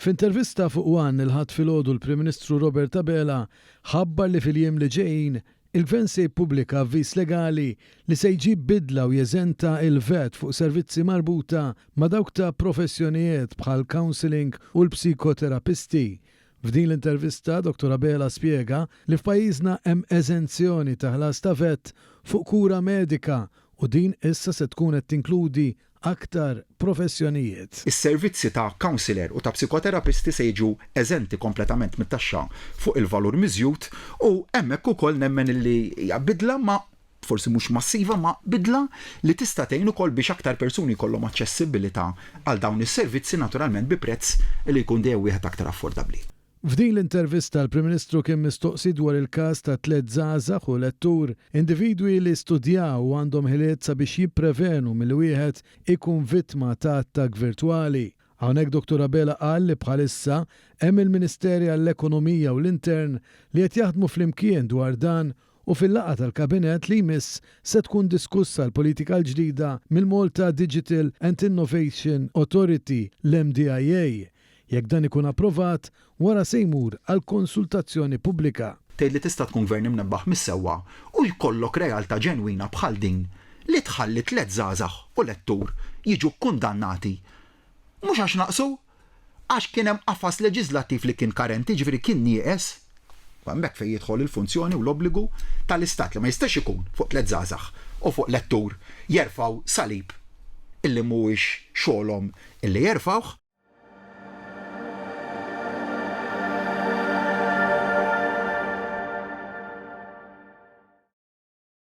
F'intervista fuq One il-ħadd filgħodu l-Prim Ministru Robert Abela ħabbar li fil-jiem li ġejjin il-Gvern se jippubblika avviż legali li se jġib bidla u jeżenta il-VAT fuq servizzi marbuta ma' dawk ta' professjonijiet bħal counselling u l-psikoterapisti. F'din l-intervista Dr. Abela spjega li f'pajjiżna hemm eżenzjoni ta' ħlas ta' VAT fuq kura medika u din issa se tkun qed tinkludi aktar professjonijiet. Is-servizzi ta' counselor u ta' psikoterapisti se jiġu eżenti kompletament mit-taxxa fuq il-valur miżjud u hemmhekk ukoll nemmen li hija bidla ma' forsi mhux massiva ma' bidla li tista' tgħin ukoll biex aktar persuni jkollhom aċċessibilità għal dawn is-servizzi naturalment bi prezz li jkun dejjem wieħed aktar affordabbli. F'din l-intervista l-Prim Ministru kien mistoqsi dwar il-każ ta' 3 żgħażagħ u lettur individwi li studjaw u għandhom ħiliet sabiex jipprevenu milli wieħed ikun vittma ta' attakk virtwali. Hawnhekk Dr. Abela qal li bħalissa hemm il-Ministeri għall-Ekonomija u l-Intern li qed jaħdmu flimkien dwar dan u fil-laqgħa tal-Kabinett li jmiss se tkun diskussa l-politika l-ġdida mill-Malta Digital and Innovation Authority l-MDIA. Jekk dan ikun approvat, wara se jmur għal konsultazzjoni pubblika. Tgħid li tista' tkun gvern imnebbaħ mis-sewwa u jkollok realtà ġenwina bħal din li tħalli 3 żgħażagħ u lettur jiġu kundannati. Mhux għax naqsu, għax kien hemm qafas leġislattiv li kien karenti, ġifieri kien nieqes. Hemmhekk fejn jidħol il-funzjoni u l-obbligu tal-Istat li ma jistax ikun fuq 3 żgħażagħ u fuq lettur jerfgħu salib illi mhuwiex xogħolhom illi jerfgħuh